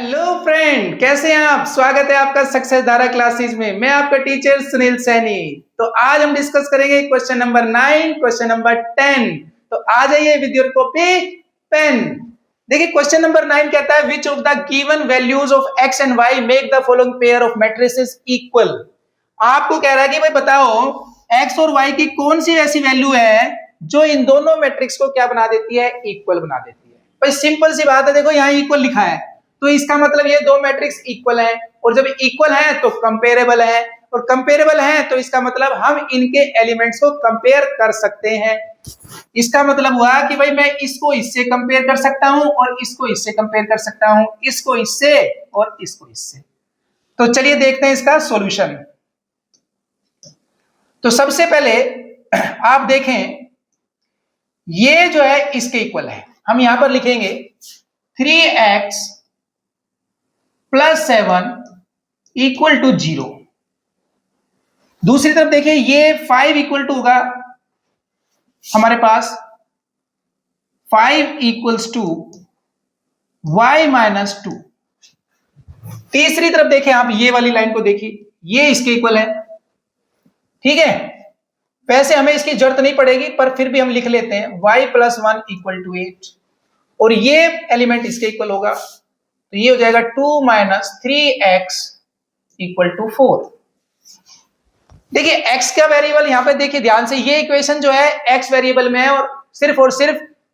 Hello friend, कैसे हैं आप। स्वागत है आपका सक्सेस धारा क्लासेस में। मैं आपका टीचर सुनील सैनी। तो आज हम डिस्कस करेंगे क्वेश्चन नंबर 9, क्वेश्चन नंबर 10। तो आ जाइए विद योर कॉपी पेन। देखिए क्वेश्चन नंबर 9 कहता है which of the given values of x and y make the following pair of matrices equal. आपको कह रहा है कि भाई बताओ एक्स और वाई की कौन सी ऐसी वैल्यू है जो इन दोनों मैट्रिक्स को क्या बना देती है, इक्वल बना देती है। भाई सिंपल सी बात है, देखो यहाँ इक्वल लिखा है तो इसका मतलब ये दो मैट्रिक्स इक्वल हैं, और जब इक्वल है तो कंपेरेबल है, और कंपेरेबल है तो इसका मतलब हम इनके एलिमेंट्स को कंपेयर कर सकते हैं। इसका मतलब हुआ कि भाई मैं इसको इससे कंपेयर कर सकता हूं और इसको इससे कंपेयर कर सकता हूं, इसको इससे और इसको इससे। तो चलिए देखते हैं इसका सॉल्यूशन। तो सबसे पहले आप देखें ये जो है इसके इक्वल है। हम यहां पर लिखेंगे 3x + 7 = 0। दूसरी तरफ देखिए ये 5 = होगा हमारे पास 5 = y - 2। तीसरी तरफ देखें आप ये वाली लाइन को देखिए, ये इसके इक्वल है। ठीक है, वैसे हमें इसकी जरूरत नहीं पड़ेगी पर फिर भी हम लिख लेते हैं y + 1 = 8, और ये एलिमेंट इसके इक्वल होगा तो ये हो जाएगा 2 - 3x = 4। देखिए x का वेरिएबल यहां पे देखिए ध्यान से, ये इक्वेशन जो है x वेरिएबल में है और सिर्फ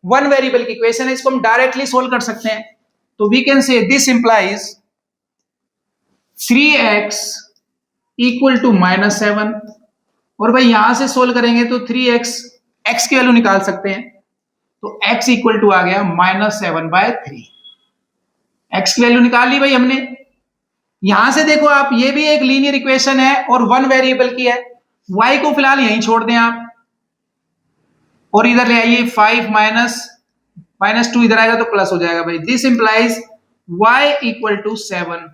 वन वेरिएबल की इक्वेशन है। इसको हम डायरेक्टली सोल्व कर सकते हैं। तो we can say this implies 3x = -7, और भाई यहां से सोल्व करेंगे तो 3x x की वैल्यू निकाल सकते हैं तो x = आ गया -7/3। x की वैल्यू निकाल ली भाई हमने। यहां से देखो आप, ये भी एक लीनियर इक्वेशन है और वन वेरिएबल की है। y को फिलहाल यहीं छोड़ दें आप, और इधर ले आइए 5 - 2 इधर आएगा तो प्लस हो जाएगा भाई। This implies y = 7।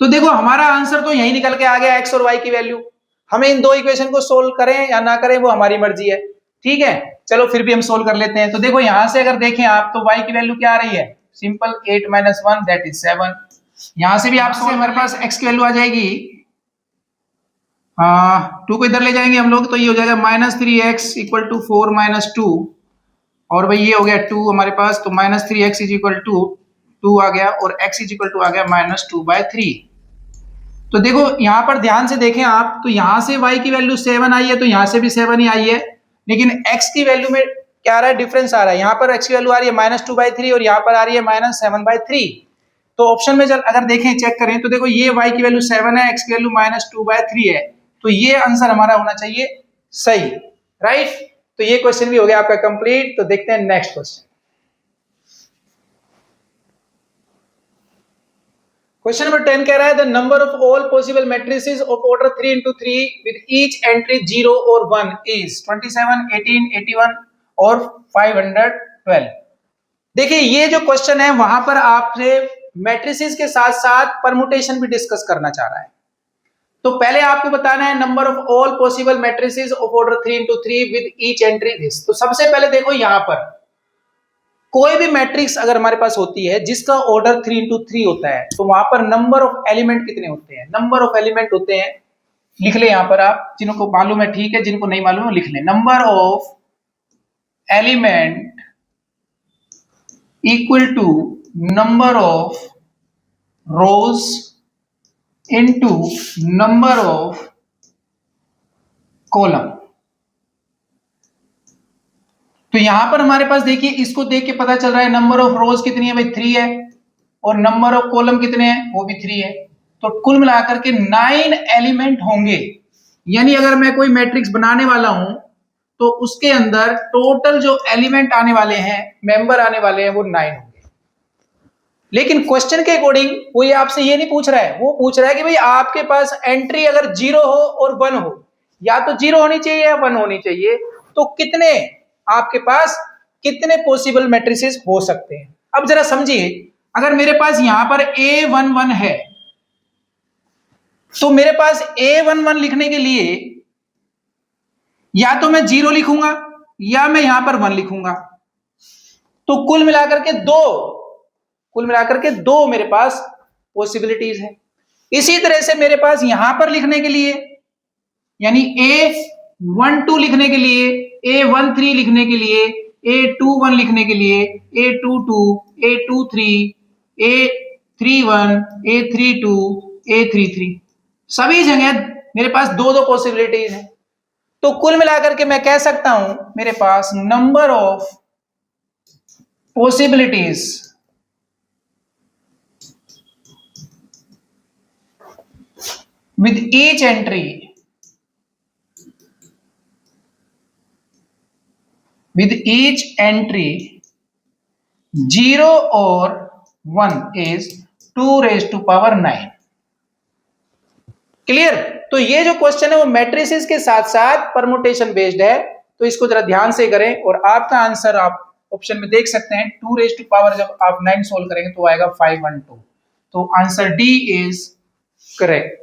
तो देखो हमारा आंसर तो यहीं निकल के आ गया, x और y की वैल्यू। हमें इन दो इक्वेशन को सोल्व करें या ना करें वो हमारी मर्जी है। ठीक है, चलो फिर भी हम सोल्व कर लेते हैं। तो देखो यहां से अगर देखें आप तो y की वैल्यू क्या आ रही है, सिंपल 8 - 1 = 7। यहां से भी आपसे हमारे पास x की वैल्यू आ जाएगी, 2 को इधर ले जाएंगे हम लोग तो ये हो जाएगा -3x = 4 - 2, और भाई ये हो गया 2 हमारे पास, तो -3x = 2 आ गया, और x = आ गया -2/3। तो देखो यहां पर ध्यान से देखें आप, तो यहां से y की वैल्यू 7 आई है तो यहां से भी 7 ही आई है, लेकिन x की वैल्यू में क्या आ रहा है, डिफरेंस आ रहा है। यहां पर x की वैल्यू आ रही है -2/3 और यहां पर आ रही है -7/3। तो ऑप्शन में अगर देखें चेक करें तो देखो ये y की वैल्यू 7 है, x की वैल्यू -2/3 है, तो ये आंसर हमारा होना चाहिए सही, राइट। तो ये क्वेश्चन भी हो गया आपका कंप्लीट। तो देखते हैं नेक्स्ट क्वेश्चन। क्वेश्चन नंबर 10 कह रहा है the number of all possible matrices of order 3 × 3 with each entry 0 और 1 इज 27, 18, 81 और 512। देखिए ये जो क्वेश्चन है वहां पर आपसे मैट्रिसेस के साथ साथ परमुटेशन भी डिस्कस करना चाह रहा है। तो पहले आपको बताना है number of all possible matrices of order 3 × 3 with each entry this. तो सबसे पहले देखो यहां पर कोई भी मैट्रिक्स अगर हमारे पास होती है जिसका ऑर्डर 3 × 3 होता है तो वहां पर नंबर ऑफ एलिमेंट कितने होते हैं, नंबर ऑफ एलिमेंट होते हैं, लिख ले यहां पर आप, जिनको मालूम है ठीक है, जिनको नहीं मालूम है लिख ले। Number of element equal to number of rows into number of column. तो यहां पर हमारे पास देखिए इसको देख के पता चल रहा है नंबर ऑफ रोज कितनी है भाई, 3 है, और नंबर ऑफ कॉलम कितने हैं, वो भी 3 है। तो कुल मिलाकर के 9 एलिमेंट होंगे। यानी अगर मैं कोई मैट्रिक्स बनाने वाला हूं तो उसके अंदर टोटल जो एलिमेंट आने वाले हैं, मेंबर आने वाले हैं, वो 9 होंगे। लेकिन क्वेश्चन के अकॉर्डिंग वो ये आपसे ये नहीं पूछ रहा है, वो पूछ रहा है कि भाई आपके पास एंट्री अगर 0 हो और 1 हो, या तो 0 होनी चाहिए या 1 होनी चाहिए, तो कितने आपके पास कितने पॉसिबल मैट्रिसेस हो सकते हैं। अब जरा समझिए, अगर मेरे पास यहां पर A11 है तो मेरे पास A11 लिखने के लिए या तो मैं 0 लिखूंगा या मैं यहां पर 1 लिखूंगा। तो कुल मिलाकर के 2 कुल मिलाकर के 2 मेरे पास पॉसिबिलिटीज है। इसी तरह से मेरे पास यहां पर लिखने के लिए यानी A12 लिखने के लिए, A13 लिखने के लिए, A21 लिखने के लिए, A22, A23, A31, A32, A33 सभी जगह मेरे पास 2 पॉसिबिलिटीज है। तो कुल मिलाकर के मैं कह सकता हूं मेरे पास number of possibilities with each entry with each entry 0 or 1 is 2⁹9। Clear? तो ये जो क्वेश्चन है वो मैट्रिसेस के साथ साथ परमुटेशन बेस्ड है, तो इसको जरा ध्यान से करें और आपका आंसर आप ऑप्शन में देख सकते हैं 2⁻, जब आप 9 सोल्व करेंगे तो आएगा 512। तो आंसर डी इज करेक्ट।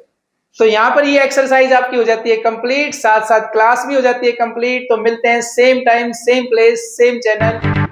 तो यहां पर ये एक्सरसाइज आपकी हो जाती है कंप्लीट, साथ साथ क्लास भी हो जाती है कंप्लीट। तो मिलते हैं same time, same place, same channel.